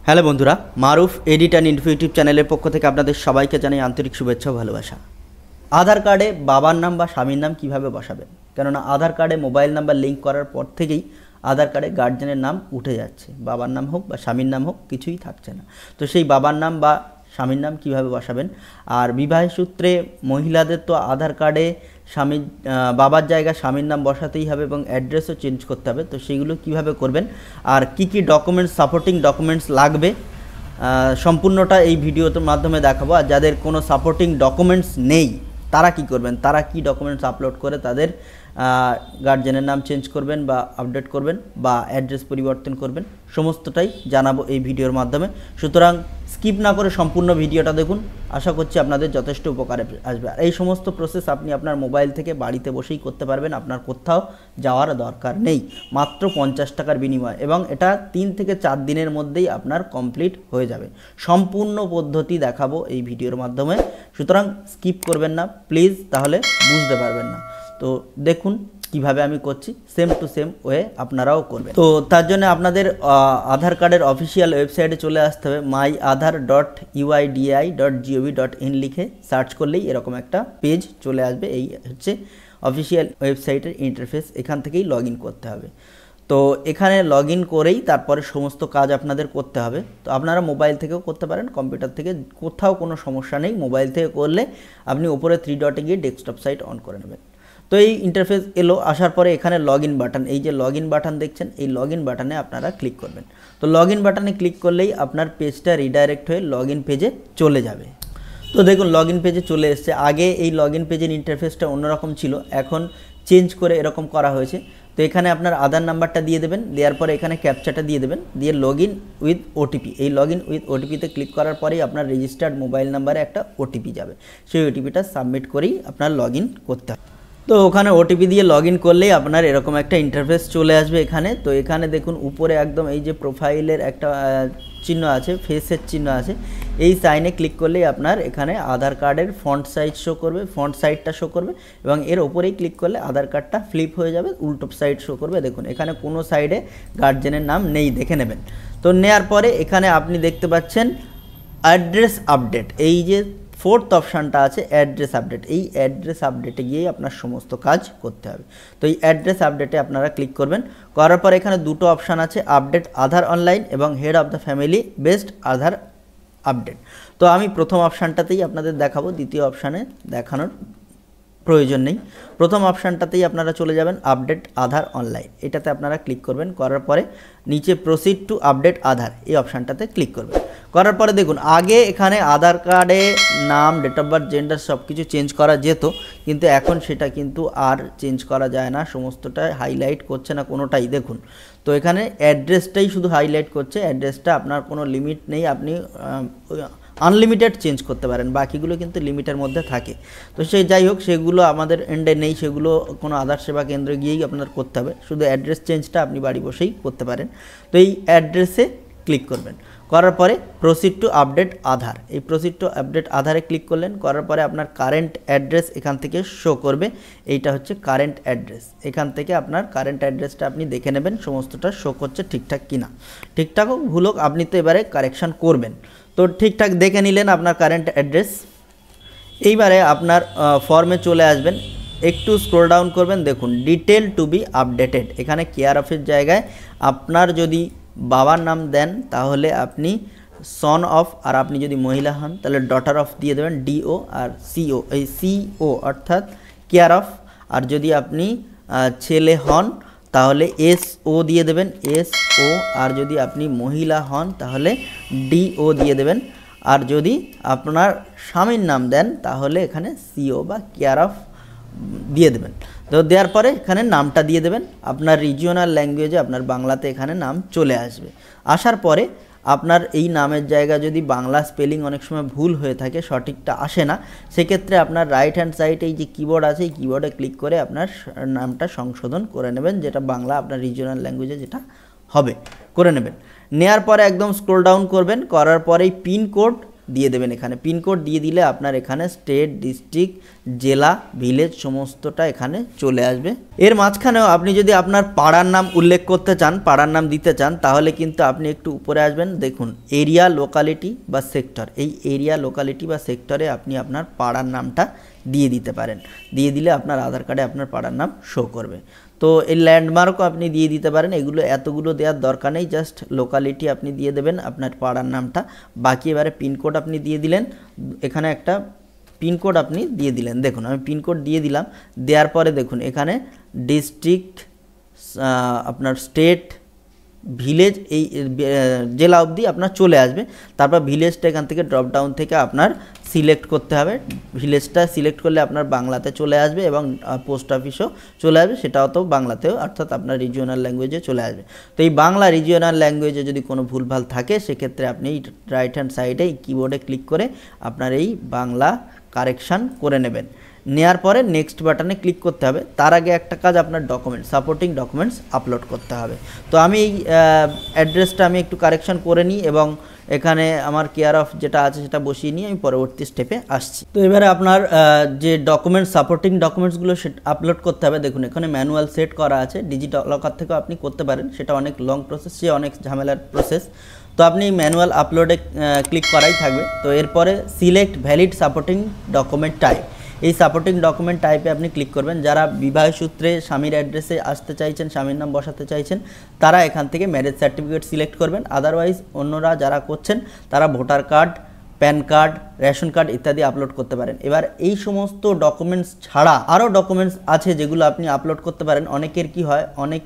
Hello বন্ধুরা, মারুফ edit and info YouTube চ্যানেলের পক্ষ থেকে আপনাদের সবাইকে জানাই আন্তরিক শুভেচ্ছা ও ভালোবাসা। আধার কার্ডে বাবার নাম বা স্বামীর নাম কিভাবে বসাবেন? কেননা আধার কার্ডে মোবাইল নাম্বার লিঙ্ক করার পর থেকেই আধার কার্ডে গার্জেনের নাম উঠে যাচ্ছে, বাবার নাম হোক বা স্বামীর নাম হোক কিছুই থাকছে না। তো সেই বাবার নাম বা স্বামীর নাম কিভাবে বসাবেন? আর বিবাহ সূত্রে মহিলাদের তো আধার কার্ডে স্বামীর বাবার জায়গায় স্বামীর নাম বসাতেই হবে এবং অ্যাড্রেসও চেঞ্জ করতে হবে। তো সেইগুলো কিভাবে করবেন আর কি কি ডকুমেন্টস, সাপোর্টিং ডকুমেন্টস লাগবে সম্পূর্ণটা এই ভিডিওর মাধ্যমে দেখাবো। আর যাদের কোনো সাপোর্টিং ডকুমেন্টস নেই তারা কি করবেন, তারা কি ডকুমেন্টস আপলোড করে তাদের গার্জেনের নাম চেঞ্জ করবেন বা আপডেট করবেন বা অ্যাড্রেস পরিবর্তন করবেন, সমস্তটাই জানাবো এই ভিডিওর মাধ্যমে। সুতরাং স্কিপ না করে সম্পূর্ণ ভিডিওটা দেখুন, আশা করছি আপনাদের যথেষ্ট উপকারে আসবে। আর এই সমস্ত প্রসেস আপনি আপনার মোবাইল থেকে বাড়িতে বসেই করতে পারবেন, আপনার কোথাও যাওয়ার দরকার নেই, মাত্র 50 টাকার বিনিময়ে, এবং এটা 3 থেকে 4 দিনের মধ্যেই আপনার কমপ্লিট হয়ে যাবে। সম্পূর্ণ পদ্ধতি দেখাবো এই ভিডিওর মাধ্যমে, সুতরাং স্কিপ করবেন না প্লিজ, তাহলে বুঝতে পারবেন না। তো দেখুন কিভাবে আমি করছি, সেম টু সেম ওয়ে আপনারাও করবেন। তো তার জন্য আপনাদের আধার কার্ডের অফিসিয়াল ওয়েবসাইটে চলে আসতে হবে। myaadhar.uidi.gov.in লিখে সার্চ করলেই এরকম একটা পেজ চলে আসবে। এই হচ্ছে অফিসিয়াল ওয়েবসাইটের ইন্টারফেস, এখান থেকেই লগ ইন করতে হবে। তো এখানে লগ ইন করেই তারপরে সমস্ত কাজ আপনাদের করতে হবে। তো আপনারা মোবাইল থেকেও করতে পারেন, কম্পিউটার থেকে, কোথাও কোনো সমস্যা নেই। মোবাইল থেকে করলে আপনি উপরে 3 ডটে গিয়ে ডেস্কটপ সাইট অন করে নেবেন। তো এই ইন্টারফেস এলো, আসার পরে এখানে লগ ইন বাটন, এই যে লগ ইন বাটন দেখছেন, এই লগ ইন বাটনে আপনারা ক্লিক করবেন। তো লগ ইন বাটনে ক্লিক করলেই আপনার পেজটা রিডাইরেক্ট হয়ে লগ ইন পেজে চলে যাবে। তো দেখুন লগ ইন পেজে চলে এসছে। আগে এই লগ ইন পেজের ইন্টারফেসটা অন্যরকম ছিল, এখন চেঞ্জ করে এরকম করা হয়েছে। তো এখানে আপনার আধার নাম্বারটা দিয়ে দেবেন, দেওয়ার পরে এখানে ক্যাপচাটা দিয়ে দেবেন, দিয়ে লগ ইন উইথ ওটিপি, এই লগ ইন উইথ ওটিপিতে ক্লিক করার পরেই আপনার রেজিস্টার্ড মোবাইল নাম্বারে একটা ওটিপি যাবে। সেই ওটিপিটা সাবমিট করেই আপনার লগ ইন করতে হবে। তো ওখানে ওটিপি দিয়ে লগ ইন করলেই আপনার এরকম একটা ইন্টারফেস চলে আসবে এখানে। তো এখানে দেখুন উপরে একদম এই যে প্রোফাইলের একটা চিহ্ন আছে, ফেসের চিহ্ন আছে, এই সাইনে ক্লিক করলেই আপনার এখানে আধার কার্ডের ফন্ট সাইজ শো করবে, ফন্ট সাইজটা শো করবে, এবং এর ওপরেই ক্লিক করলে আধার কার্ডটা ফ্লিপ হয়ে যাবে, উল্টো সাইড শো করবে। দেখুন এখানে কোনো সাইডে গার্জেনের নাম নেই, দেখে নেবেন। তো নেওয়ার পরে এখানে আপনি দেখতে পাচ্ছেন অ্যাড্রেস আপডেট, এই যে 4th অপশানটা আছে অ্যাড্রেস আপডেট, এই অ্যাড্রেস আপডেটে গিয়েই আপনার সমস্ত কাজ করতে হবে। তো এই অ্যাড্রেস আপডেটে আপনারা ক্লিক করবেন, করার পর এখানে দুটো অপশান আছে, আপডেট আধার অনলাইন এবং head of the family based Aadhaar update. তো আমি প্রথম অপশানটাতেই আপনাদের দেখাবো, দ্বিতীয় অপশানে দেখানোর প্রয়োজন নেই। প্রথম অপশানটাতেই আপনারা চলে যাবেন আপডেট আধার অনলাইন, এটাতে আপনারা ক্লিক করবেন। করার পরে নিচে প্রসিড টু আপডেট আধার, এই অপশানটাতে ক্লিক করবেন। করার পরে দেখুন আগে এখানে আধার কার্ডে নাম, ডেট অফ বার্থ, জেন্ডার সব কিছু চেঞ্জ করা যেত, কিন্তু এখন সেটা কিন্তু আর চেঞ্জ করা যায় না, সমস্তটা হাইলাইট করছে না কোনোটাই। দেখুন তো এখানে অ্যাড্রেসটাই শুধু হাইলাইট করছে, অ্যাড্রেসটা আপনার কোনো লিমিট নেই, আপনি আনলিমিটেড চেঞ্জ করতে পারেন, বাকিগুলো কিন্তু লিমিটের মধ্যে থাকে। তো সেই যাই হোক, সেগুলো আমাদের এন্ডে নেই, সেগুলো কোনো আধার সেবা কেন্দ্রে গিয়েই আপনার করতে হবে। শুধু অ্যাড্রেস চেঞ্জটা আপনি বাড়ি বসেই করতে পারেন। তো এই অ্যাড্রেসে ক্লিক করবেন, করার পরে প্রসিড টু আপডেট আধার, এই প্রসিড টু আপডেট আধারে ক্লিক করলেন। করার পরে আপনার কারেন্ট অ্যাড্রেস এখান থেকে শো করবে, এইটা হচ্ছে কারেন্ট অ্যাড্রেস। এখান থেকে আপনার কারেন্ট অ্যাড্রেসটা আপনি দেখে নেবেন সমস্তটা শো করছে ঠিকঠাক কিনা, ঠিকঠাক হোক ভুল হোক আপনি তো এবারে কারেকশান করবেন। তো ঠিকঠাক দেখে নিলেন আপনার কারেন্ট অ্যাড্রেস। এইবারে আপনার ফর্মে চলে আসবেন, একটু স্ক্রল ডাউন করবেন, দেখুন ডিটেল টু বি আপডেটেড, এখানে কেয়ার অফের জায়গায় আপনার যদি বাবার নাম দেন তাহলে আপনি সন অফ, আর আপনি যদি মহিলা হন তাহলে ডটার অফ দিয়ে দেবেন, ডিও আর সিও, এই সিও অর্থাৎ কেয়ার অফ। আর যদি আপনি ছেলে হন তাহলে এসও দিয়ে দেবেন, এসও। আর যদি আপনি মহিলা হন তাহলে ডিও দিয়ে দেবেন। আর যদি আপনার স্বামীর নাম দেন তাহলে এখানে সিও বা কেয়ার অফ দিয়ে দেবেন। তো দেওয়ার পরে এখানে নামটা দিয়ে দেবেন, আপনার রিজিওনাল ল্যাঙ্গুয়েজে আপনার বাংলাতে এখানে নাম চলে আসবে। আসার পরে আপনার এই নামের জায়গা যদি বাংলা স্পেলিং অনেক সময় ভুল হয়ে থাকে, সঠিকটা আসে না, সেক্ষেত্রে আপনার রাইট হ্যান্ড সাইডে এই যে কিবোর্ড আছে, এই কিবোর্ডে ক্লিক করে আপনার নামটা সংশোধন করে নেবেন, যেটা বাংলা আপনার রিজিওনাল ল্যাঙ্গুয়েজে যেটা হবে করে নেবেন। নেওয়ার পরে একদম স্ক্রল ডাউন করবেন, করার পরেই পিনকোড দিয়ে দেবেন। এখানে পিনকোড দিয়ে দিলে আপনার এখানে স্টেট, ডিস্ট্রিক্ট, জেলা, ভিলেজ সমস্তটা এখানে চলে আসবে। এর মাঝখানেও আপনি যদি আপনার পাড়ার নাম উল্লেখ করতে চান, পাড়ার নাম দিতে চান, তাহলে কিন্তু আপনি একটু উপরে আসবেন, দেখুন এরিয়া, লোকালিটি বা সেক্টর, এই এরিয়া, লোকালিটি বা সেক্টরে আপনি আপনার পাড়ার নামটা দিয়ে দিতে পারেন। দিয়ে দিলে আপনার আধার কার্ডে আপনার পাড়ার নাম শো করবে। তো এই ল্যান্ডমার্কও আপনি দিয়ে দিতে পারেন, এগুলো এতগুলো দেওয়ার দরকার নেই, জাস্ট লোকালিটি আপনি দিয়ে দেবেন আপনার পাড়ার নামটা। বাকি এবারে পিনকোড আপনি দিয়ে দিলেন, এখানে একটা পিনকোড আপনি দিয়ে দিলেন। দেখুন আমি পিনকোড দিয়ে দিলাম, দেওয়ার পরে দেখুন এখানে ডিস্ট্রিক্ট, আপনার স্টেট, ভিলেজ, এই জেলা অবধি আপনার চলে আসবে। তারপর ভিলেজটা এখান থেকে ড্রপ ডাউন থেকে আপনার সিলেক্ট করতে হবে। ভিলেজটা সিলেক্ট করলে আপনার বাংলাতে চলে আসবে এবং পোস্ট অফিসও চলে আসবে, সেটাও তো বাংলাতেও, অর্থাৎ আপনার রিজিওনাল ল্যাঙ্গুয়েজে চলে আসবে। তো এই বাংলা রিজিওনাল ল্যাঙ্গুয়েজে যদি কোনো ভুলভাল থাকে সেক্ষেত্রে আপনি রাইট হ্যান্ড সাইডে কিবোর্ডে ক্লিক করে আপনার এই বাংলা কারেকশান করে নেবেন। নেওয়ার পরে নেক্সট বাটনে ক্লিক করতে হবে। তার আগে একটা কাজ, আপনার ডকুমেন্টস, সাপোর্টিং ডকুমেন্টস আপলোড করতে হবে। তো আমি এই অ্যাড্রেসটা আমি একটু কারেকশান করে নিই এবং এখানে আমার কেয়ার অফ যেটা আছে সেটা বসিয়ে নিয়ে আমি পরবর্তী স্টেপে আসছি। তো এবারে আপনার যে ডকুমেন্টস, সাপোর্টিং ডকুমেন্টসগুলো সেটা আপলোড করতে হবে। দেখুন এখানে ম্যানুয়াল সেট করা আছে, ডিজিটাল লকার থেকেও আপনি করতে পারেন, সেটা অনেক লং প্রসেস, সে অনেক ঝামেলার প্রসেস। তো আপনি ম্যানুয়াল আপলোডে ক্লিক করাই থাকবে। তো এরপরে select valid supporting document type, এই সাপোর্টিং ডকুমেন্ট টাইপে আপনি ক্লিক করবেন। যারা বিবাহ সূত্রে স্বামীর অ্যাড্রেসে আসতে চাইছেন, স্বামীর নাম বসাতে চাইছেন, তারা এখান থেকে ম্যারেজ সার্টিফিকেট সিলেক্ট করবেন। আদারওয়াইজ অন্যরা যারা করছেন তারা voter card, pan card, ration card ইত্যাদি আপলোড করতে পারেন। এবার এই সমস্ত ডকুমেন্টস ছাড়া আরও ডকুমেন্টস আছে যেগুলো আপনি আপলোড করতে পারেন। অনেকের কি হয়, অনেক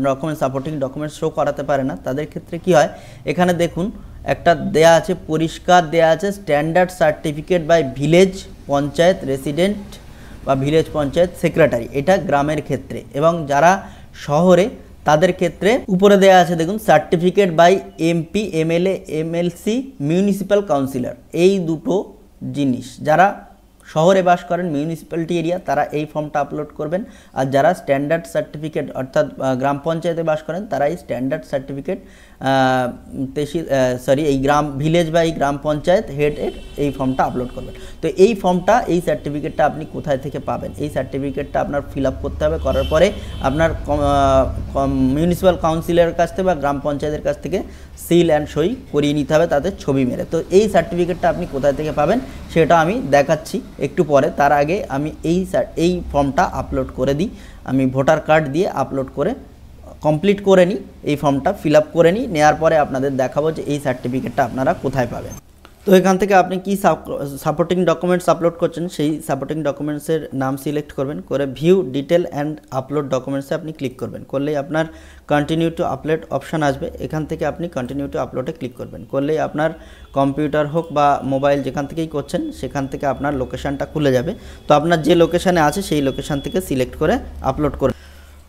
ডকুমেন্টস, সাপোর্টিং ডকুমেন্টস শো করাতে পারে না, তাদের ক্ষেত্রে কি হয়, এখানে দেখুন একটা দেয়া আছে, পরিষ্কার দেয়া আছে standard certificate by village panchayat resident বা ভিলেজ পঞ্চায়েত সেক্রেটারি, এটা গ্রামের ক্ষেত্রে। এবং যারা শহরে তাদের ক্ষেত্রে উপরে দেয়া আছে দেখুন certificate by MP, MLA, MLC, municipal councillor. এই দুটো জিনিস যারা শহরে বাস করেন, মিউনিসিপ্যালিটি এরিয়া, তারা এই ফর্মটা আপলোড করবেন। আর যারা স্ট্যান্ডার্ড সার্টিফিকেট অর্থাৎ গ্রাম পঞ্চায়েতে বাস করেন তারা এই স্ট্যান্ডার্ড সার্টিফিকেট এই গ্রাম ভিলেজ বা এই গ্রাম পঞ্চায়েত হেডের এই ফর্মটা আপলোড করবেন। তো এই ফর্মটা, এই সার্টিফিকেটটা আপনি কোথায় থেকে পাবেন, এই সার্টিফিকেটটা আপনার ফিল আপ করতে হবে। করার পরে আপনার মিউনিসিপ্যাল কাউন্সিলের কাছ থেকে বা গ্রাম পঞ্চায়েতের কাছ থেকে সিল অ্যান্ড সই করিয়ে নিতে হবে তাদের ছবি মেরে। তো এই সার্টিফিকেটটা আপনি কোথায় থেকে পাবেন সেটা আমি দেখাচ্ছি একটু পরে। তার আগে আমি এই ফর্মটা আপলোড করে দিই। আমি ভোটার কার্ড দিয়ে আপলোড করে কমপ্লিট করে নিই, এই ফর্মটা ফিল আপ করে নিই। নেওয়ার পরে আপনাদের দেখাবো যে এই সার্টিফিকেটটা আপনারা কোথায় পাবেন। তো এখান থেকে আপনি কি সাপোর্টিং ডকুমেন্টস আপলোড করছেন সেই সাপোর্টিং ডকুমেন্টসের নাম সিলেক্ট করবেন, করে ভিউ ডিটেল অ্যান্ড আপলোড ডকুমেন্টসে আপনি ক্লিক করবেন। করলেই আপনার কন্টিনিউ টু আপলোড অপশান আসবে, এখান থেকে আপনি কন্টিনিউ টু আপলোডে ক্লিক করবেন। করলেই আপনার কম্পিউটার হোক বা মোবাইল যেখান থেকেই করছেন সেখান থেকে আপনার লোকেশানটা খুলে যাবে। তো আপনার যে লোকেশানে আছে সেই লোকেশান থেকে সিলেক্ট করে আপলোড করবেন।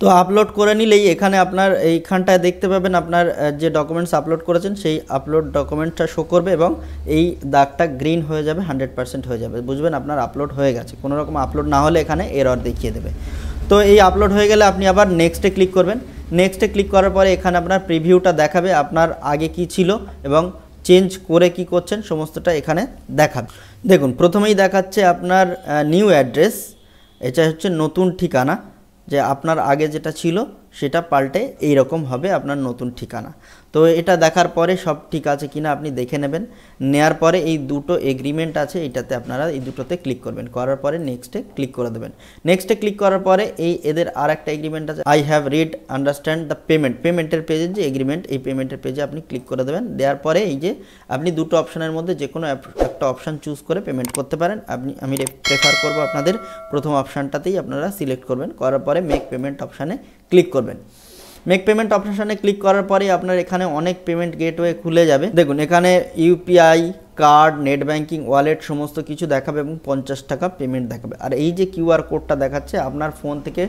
তো আপলোড করে নিলেই এখানে আপনার এইখানটায় দেখতে পাবেন আপনার যে ডকুমেন্টস আপলোড করেছেন সেই আপলোড ডকুমেন্টটা শো করবে এবং এই দাগটা গ্রিন হয়ে যাবে, 100% হয়ে যাবে, বুঝবেন আপনার আপলোড হয়ে গেছে। কোনো রকম আপলোড না হলে এখানে এরর দেখিয়ে দেবে। তো এই আপলোড হয়ে গেলে আপনি আবার নেক্সটে ক্লিক করবেন। নেক্সটে ক্লিক করার পরে এখানে আপনার প্রিভিউটা দেখাবে, আপনার আগে কি ছিল এবং চেঞ্জ করে কি করছেন সমস্তটা এখানে দেখাবে। দেখুন প্রথমেই দেখাচ্ছে আপনার নিউ অ্যাড্রেস, এটা হচ্ছে নতুন ঠিকানা, যে আপনার আগে যেটা ছিল সেটা পাল্টে এই রকম হবে আপনার নতুন ঠিকানা। তো এটা দেখার পরে সব ঠিক আছে কিনা আপনি দেখে নেবেন। নেয়ার পরে এই দুটো এগ্রিমেন্ট আছে, এইটাতে আপনারা এই দুটোতে ক্লিক করবেন। করার পরে নেক্সটে ক্লিক করে দেবেন। নেক্সটে ক্লিক করার পরে এদের আর একটা এগ্রিমেন্ট আছে, I have read understand the পেমেন্টের পেজের যে এগ্রিমেন্ট, এই পেমেন্টের পেজে আপনি ক্লিক করে দেবেন। দেওয়ার পরে এই যে আপনি দুটো অপশানের মধ্যে যে কোনো একটা অপশান চুজ করে পেমেন্ট করতে পারেন। আমি প্রেফার করব আপনাদের প্রথম অপশানটাতেই আপনারা সিলেক্ট করবেন। করার পরে মেক পেমেন্ট অপশানে ক্লিক করবেন। মেক পেমেন্ট অপশানে ক্লিক করার পরে আপনার এখানে অনেক পেমেন্ট গেটওয়ে খুলে যাবে। দেখুন এখানে UPI, card, net banking, wallet সমস্ত কিছু দেখাবে এবং 50 টাকা পেমেন্ট দেখাবে। আর এই যে কিউআর কোডটা দেখাচ্ছে, আপনার ফোন থেকে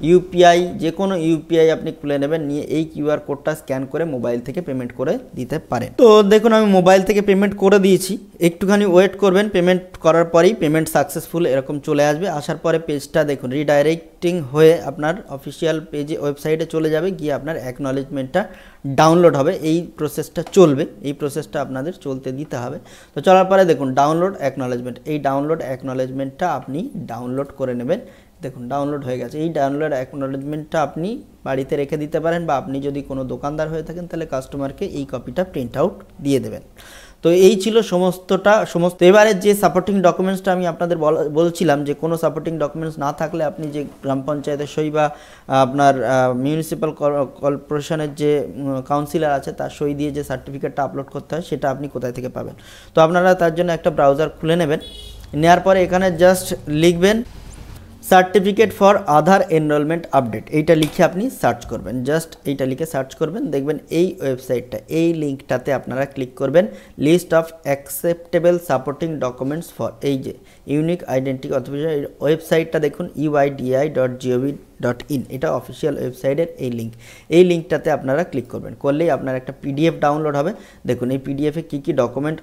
ইউপিআই, যে কোনো ইউপিআই আপনি খুলে নেবেন, নিয়ে এই কিউআর কোডটা স্ক্যান করে মোবাইল থেকে পেমেন্ট করে দিতে পারেন। তো দেখুন আমি মোবাইল থেকে পেমেন্ট করে দিয়েছি, একটুখানি ওয়েট করবেন। পেমেন্ট করার পরেই পেমেন্ট সাকসেসফুল এরকম চলে আসবে। আসার পরে পেজটা দেখুন রিডাইরেক্টিং হয়ে আপনার অফিসিয়াল পেজে, ওয়েবসাইটে চলে যাবে, গিয়ে আপনার অ্যাকনলেজমেন্টটা ডাউনলোড হবে, এই প্রসেসটা চলবে, এই প্রসেসটা আপনাদের চলতে দিতে হবে। তো চলার পরে দেখুন ডাউনলোড অ্যাকনলেজমেন্ট, এই ডাউনলোড অ্যাকনলেজমেন্টটা আপনি ডাউনলোড করে নেবেন। দেখুন ডাউনলোড হয়ে গেছে। এই ডাউনলোড অ্যাকনলেজমেন্টটা আপনি বাড়িতে রেখে দিতে পারেন, বা আপনি যদি কোনো দোকানদার হয়ে থাকেন তাহলে কাস্টমারকে এই কপিটা প্রিন্ট আউট দিয়ে দেবেন। তো এই ছিল সমস্ত। এবারে যে সাপোর্টিং ডকুমেন্টসটা আমি আপনাদের বলছিলাম যে কোনো সাপোর্টিং ডকুমেন্টস না থাকলে আপনি যে গ্রাম পঞ্চায়েতের সই বা আপনার মিউনিসিপ্যাল কর্পোরেশনের যে কাউন্সিলর আছে তার সই দিয়ে যে সার্টিফিকেটটা আপলোড করতে হয় সেটা আপনি কোথায় থেকে পাবেন। তো আপনারা তার জন্য একটা ব্রাউজার খুলে নেবেন। নেওয়ার পরে এখানে জাস্ট লিখবেন certificate for Aadhaar enrolment update, এইটা লিখে আপনি সার্চ করবেন। জাস্ট এইটা লিখে সার্চ করবেন, দেখবেন এই ওয়েবসাইটটা, এই লিঙ্কটাতে আপনারা ক্লিক করবেন। List of acceptable supporting documents for, এই যে ইউনিক আইডেন্টি অথেন্টিকেশন ওয়েবসাইটটা দেখুন uidi.gov.in, এটা অফিসিয়াল ওয়েবসাইটের এই লিঙ্ক। এই লিঙ্কটাতে আপনারা ক্লিক করবেন, করলেই আপনার একটা পিডিএফ ডাউনলোড হবে। দেখুন এই পিডিএফে কী কী ডকুমেন্ট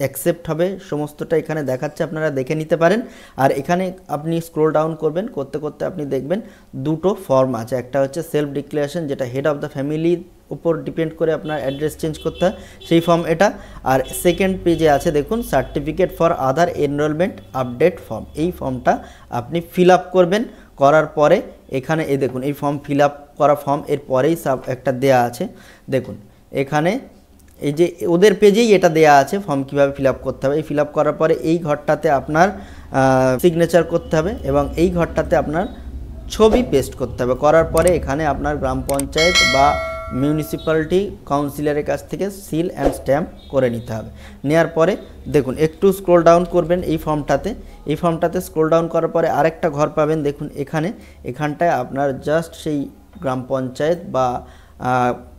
অ্যাকসেপ্ট হবে সমস্তটা এখানে দেখাচ্ছে, আপনারা দেখে নিতে পারেন। আর এখানে আপনি স্ক্রোল ডাউন করবেন, করতে করতে আপনি দেখবেন দুটো ফর্ম আছে। একটা হচ্ছে সেলফ ডিক্লারেশন, যেটা হেড অফ দ্য ফ্যামিলির উপর ডিপেন্ড করে আপনার অ্যাড্রেস চেঞ্জ করতে হয়, সেই ফর্ম এটা। আর সেকেন্ড পেজে আছে দেখুন certificate for Aadhaar enrolment update form, এই ফর্মটা আপনি ফিল আপ করবেন। করার পরে এখানে এই দেখুন এই ফর্ম ফিল আপ করা ফর্ম, এর পরেই একটা দেয়া আছে দেখুন এখানে, এই যে ওদের পেজেই এটা দেয়া আছে ফর্ম কীভাবে ফিল আপ করতে হবে। এই ফিল আপ করার পরে এই ঘরটাতে আপনার সিগনেচার করতে হবে এবং এই ঘরটাতে আপনার ছবি পেস্ট করতে হবে। করার পরে এখানে আপনার গ্রাম পঞ্চায়েত বা মিউনিসিপ্যালিটি কাউন্সিলরের কাছ থেকে সিল অ্যান্ড স্ট্যাম্প করে নিতে হবে। নেওয়ার পরে দেখুন একটু স্ক্রোল ডাউন করবেন এই ফর্মটাতে স্ক্রোল ডাউন করার পরে আরেকটা ঘর পাবেন দেখুন এখানটায় আপনার জাস্ট সেই গ্রাম পঞ্চায়েত বা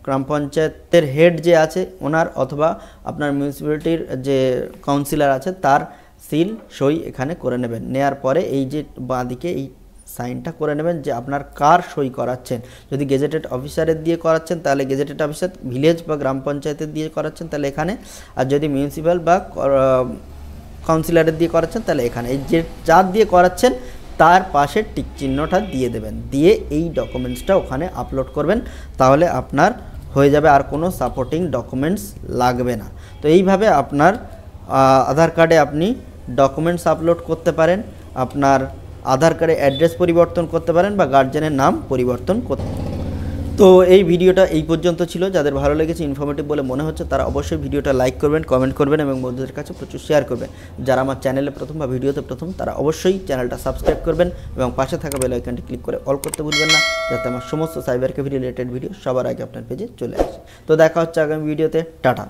গ্রাম পঞ্চায়েতের হেড যে আছে ওনার, অথবা আপনার মিউনিসিপ্যালিটির যে কাউন্সিলর আছে তার সিল সই এখানে করে নেবেন। নেয়ার পরে এই যে বাঁদিকে এই সাইনটা করে নেবেন যে আপনার কার সই করাচ্ছেন। যদি গেজেটেড অফিসারের দিয়ে করাচ্ছেন তাহলে গেজেটেড অফিসার, ভিলেজ বা গ্রাম পঞ্চায়েতের দিয়ে করাচ্ছেন তাহলে এখানে, আর যদি মিউনিসিপ্যাল বা কাউন্সিলরের দিয়ে করাচ্ছেন তাহলে এখানে। এই যে যার দিয়ে করাচ্ছেন তার পাশে টিক চিহ্নটা দিয়ে দেবেন, দিয়ে এই ডকুমেন্টসটা ওখানে আপলোড করবেন, তাহলে আপনার হয়ে যাবে, আর কোনো সাপোর্টিং ডকুমেন্টস লাগবে না। তো এইভাবে আপনার আধার কার্ডে আপনি ডকুমেন্টস আপলোড করতে পারেন, আপনার আধার কার্ডে অ্যাড্রেস পরিবর্তন করতে পারেন বা গার্জেনের নাম পরিবর্তন করতে। তো এই ভিডিওটা এই পর্যন্ত ছিল। যাদের ভালো লেগেছে, ইনফরমেটিভ বলে মনে হচ্ছে, তারা অবশ্যই ভিডিওটা লাইক করবেন, কমেন্ট করবেন এবং বন্ধুদের কাছে প্রচুর শেয়ার করবেন। যারা আমার চ্যানেলে প্রথম বা ভিডিওতে প্রথম, তারা অবশ্যই চ্যানেলটা সাবস্ক্রাইব করবেন এবং পাশে থাকা বেল আইকনটি ক্লিক করে অল করতে ভুলবেন না, যাতে আমার সমস্ত সাইবার ক্যাফে রিলেটেড ভিডিও সবার আগে আপনার পেজে চলে আসে। তো দেখা হচ্ছে আগামী ভিডিওতে। টাটা।